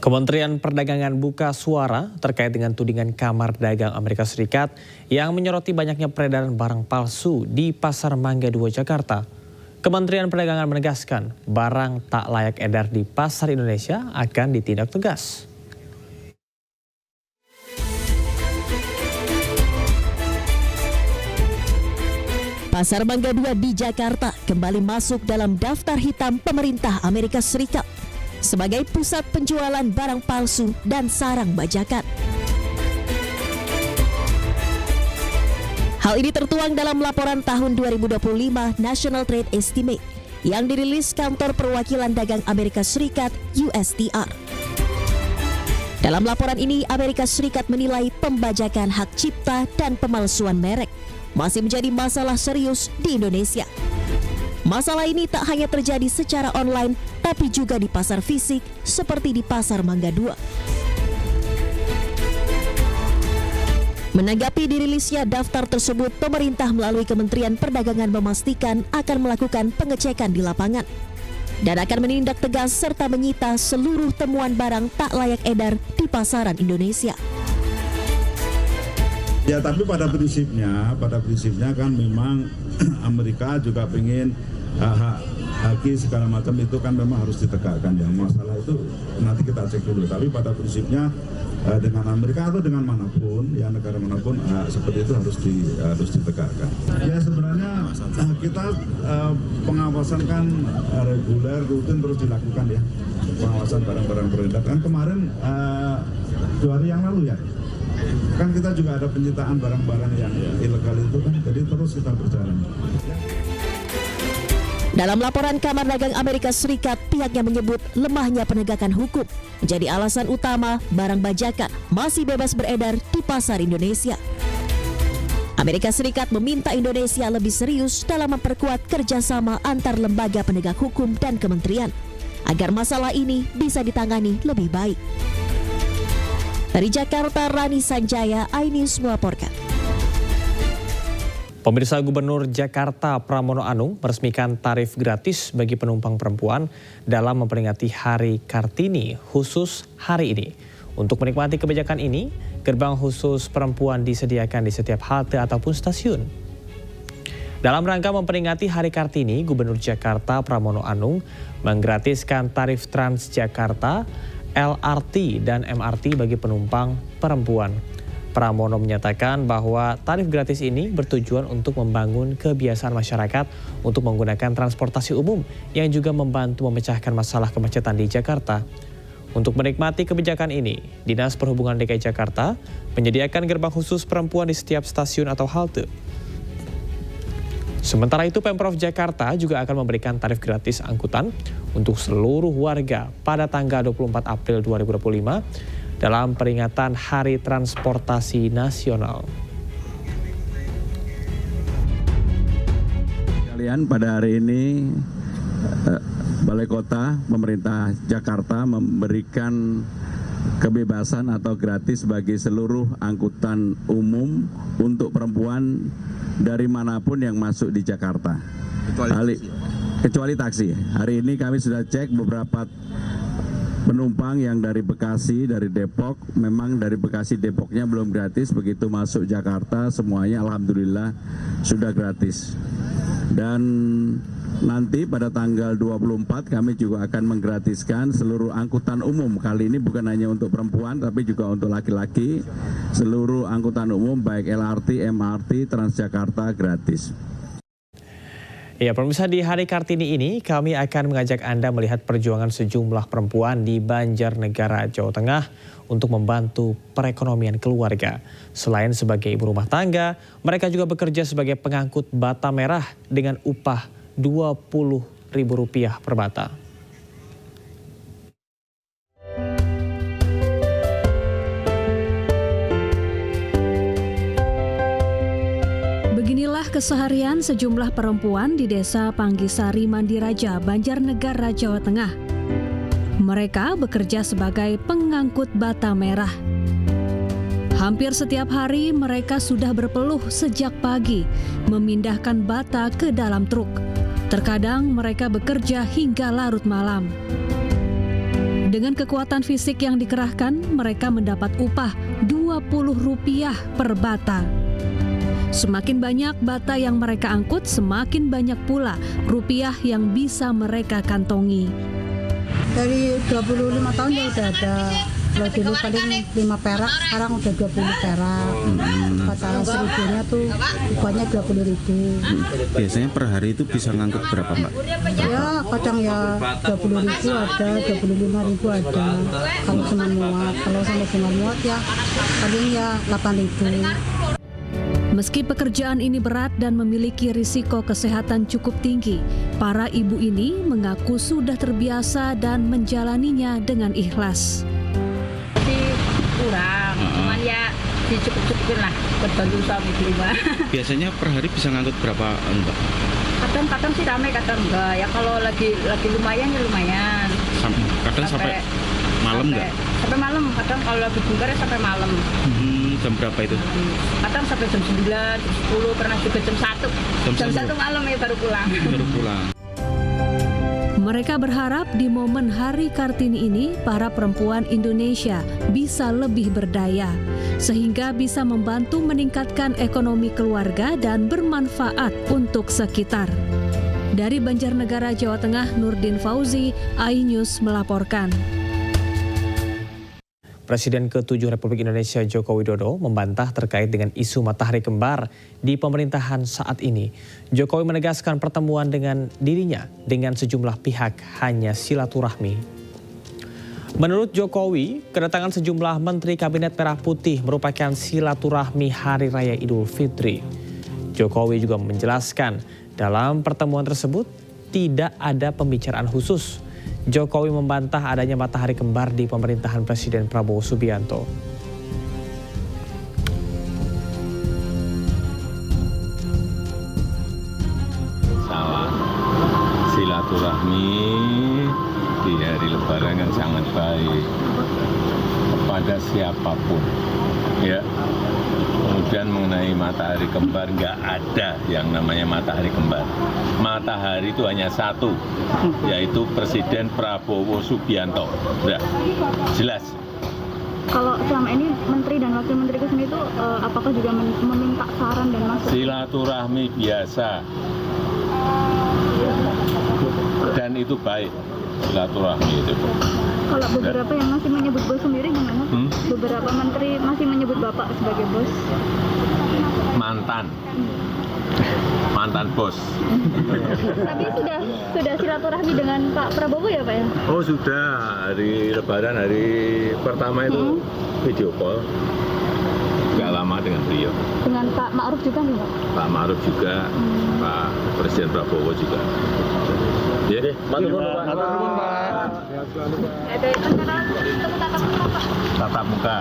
Kementerian Perdagangan buka suara terkait dengan tudingan Kamar Dagang Amerika Serikat yang menyoroti banyaknya peredaran barang palsu di Pasar Mangga 2 Jakarta. Kementerian Perdagangan menegaskan barang tak layak edar di pasar Indonesia akan ditindak tegas. Pasar Mangga 2 di Jakarta kembali masuk dalam daftar hitam pemerintah Amerika Serikat sebagai pusat penjualan barang palsu dan sarang bajakan. Hal ini tertuang dalam laporan tahun 2025 National Trade Estimate yang dirilis Kantor Perwakilan Dagang Amerika Serikat USTR. Dalam laporan ini, Amerika Serikat menilai pembajakan hak cipta dan pemalsuan merek masih menjadi masalah serius di Indonesia. Masalah ini tak hanya terjadi secara online, tapi juga di pasar fisik seperti di Pasar Mangga 2. Menanggapi dirilisnya daftar tersebut, pemerintah melalui Kementerian Perdagangan memastikan akan melakukan pengecekan di lapangan dan akan menindak tegas serta menyita seluruh temuan barang tak layak edar di pasaran Indonesia. Ya, tapi pada prinsipnya kan memang Amerika juga pengen hak segala macam itu kan memang harus ditegakkan ya. Masalah itu nanti kita cek dulu. Tapi pada prinsipnya dengan Amerika atau dengan manapun, ya negara manapun seperti itu harus ditegakkan. Ya sebenarnya kita pengawasan kan reguler rutin terus dilakukan ya. Pengawasan barang-barang beredar kan kemarin 2 hari yang lalu ya. Kan kita juga ada penyitaan barang-barang yang ilegal itu kan, jadi terus kita berjalan. Dalam laporan Kamar Dagang Amerika Serikat, pihaknya menyebut lemahnya penegakan hukum menjadi alasan utama barang bajakan masih bebas beredar di pasar Indonesia. Amerika Serikat meminta Indonesia lebih serius dalam memperkuat kerjasama antar lembaga penegak hukum dan kementerian agar masalah ini bisa ditangani lebih baik. Dari Jakarta, Rani Sanjaya, iNews melaporkan. Pemirsa, Gubernur Jakarta Pramono Anung meresmikan tarif gratis bagi penumpang perempuan dalam memperingati Hari Kartini khusus hari ini. Untuk menikmati kebijakan ini, gerbang khusus perempuan disediakan di setiap halte ataupun stasiun. Dalam rangka memperingati Hari Kartini, Gubernur Jakarta Pramono Anung menggratiskan tarif Transjakarta, LRT dan MRT bagi penumpang perempuan. Pramono menyatakan bahwa tarif gratis ini bertujuan untuk membangun kebiasaan masyarakat untuk menggunakan transportasi umum yang juga membantu memecahkan masalah kemacetan di Jakarta. Untuk menikmati kebijakan ini, Dinas Perhubungan DKI Jakarta menyediakan gerbang khusus perempuan di setiap stasiun atau halte. Sementara itu, Pemprov Jakarta juga akan memberikan tarif gratis angkutan untuk seluruh warga pada tanggal 24 April 2025 dalam peringatan Hari Transportasi Nasional. Kalian pada hari ini Balai Kota Pemerintah Jakarta memberikan kebebasan atau gratis bagi seluruh angkutan umum untuk perempuan dari manapun yang masuk di Jakarta. Kecuali taksi. Hari ini kami sudah cek beberapa penumpang yang dari Bekasi, dari Depok. Memang dari Bekasi Depoknya belum gratis, begitu masuk Jakarta semuanya alhamdulillah sudah gratis. Dan nanti pada tanggal 24 kami juga akan menggratiskan seluruh angkutan umum. Kali ini bukan hanya untuk perempuan tapi juga untuk laki-laki. Seluruh angkutan umum baik LRT, MRT, Transjakarta gratis. Ya, pemirsa, di Hari Kartini ini kami akan mengajak Anda melihat perjuangan sejumlah perempuan di Banjarnegara, Jawa Tengah untuk membantu perekonomian keluarga. Selain sebagai ibu rumah tangga, mereka juga bekerja sebagai pengangkut bata merah dengan upah Rp20.000 per bata. Beginilah keseharian sejumlah perempuan di Desa Panggisari Mandiraja, Banjarnegara, Jawa Tengah. Mereka bekerja sebagai pengangkut bata merah. Hampir setiap hari mereka sudah berpeluh sejak pagi memindahkan bata ke dalam truk. Terkadang mereka bekerja hingga larut malam. Dengan kekuatan fisik yang dikerahkan, mereka mendapat upah Rp20 per bata. Semakin banyak bata yang mereka angkut, semakin banyak pula rupiah yang bisa mereka kantongi. Dari 25 tahun ya udah ada. Kalau dulu paling 5 perak, sekarang udah 20 perak. Kata seribunya tuh upahnya 20.000. Biasanya per hari itu bisa ngangkut berapa, Mbak? Ya kadang ya 20.000 ada, 25.000 ada. Kalau cuma muat, kalau sama dengan muat ya paling ya 8.000. Meski pekerjaan ini berat dan memiliki risiko kesehatan cukup tinggi, para ibu ini mengaku sudah terbiasa dan menjalaninya dengan ikhlas. Kurang, cuman ya dicukup-cukupin lah buat bantu suami di rumah. Biasanya per hari bisa ngangkut berapa, Mbak? Kadang-kadang sih ramai, kadang enggak. Ya kalau lagi lumayan ya lumayan. Kadang sampai malam nggak? Sampai malam, kadang kalau lagi bongkar ya sampai malam. Jam berapa itu? Kadang sampai jam 9, jam 10, pernah juga jam 1. Jam 1 malam ya baru pulang. Baru pulang. Mereka berharap di momen Hari Kartini ini, para perempuan Indonesia bisa lebih berdaya, sehingga bisa membantu meningkatkan ekonomi keluarga dan bermanfaat untuk sekitar. Dari Banjarnegara, Jawa Tengah, Nurdin Fauzi, iNews melaporkan. Presiden ke-7 Republik Indonesia Joko Widodo membantah terkait dengan isu matahari kembar di pemerintahan saat ini. Jokowi menegaskan pertemuan dengan dirinya dengan sejumlah pihak hanya silaturahmi. Menurut Jokowi, kedatangan sejumlah Menteri Kabinet Merah Putih merupakan silaturahmi Hari Raya Idul Fitri. Jokowi juga menjelaskan dalam pertemuan tersebut tidak ada pembicaraan khusus. Jokowi membantah adanya matahari kembar di pemerintahan Presiden Prabowo Subianto. Salah, silaturahmi di hari Lebaran yang sangat baik kepada siapapun, ya. Kemudian mengenai matahari kembar, nggak ada yang namanya matahari kembar. Matahari itu hanya satu, yaitu Presiden Prabowo Subianto. Udah, jelas. Kalau selama ini Menteri dan Wakil Menteri kesini itu apakah juga meminta saran dan masukan? Silaturahmi biasa. Dan itu baik, silaturahmi itu. Kalau beberapa yang masih menyebut bos sendiri gimana? Beberapa menteri masih menyebut Bapak sebagai bos. Mantan bos. Tapi sudah silaturahmi dengan Pak Prabowo ya Pak ya? Oh sudah, hari Lebaran hari pertama itu video call. Gak lama dengan beliau. Dengan Pak Ma'ruf juga nih Pak? Pak Ma'ruf juga, Pak Presiden Prabowo juga. Ya, matur nuwun Pak. Ada rencana ketemu tatap muka Pak? Tatap muka.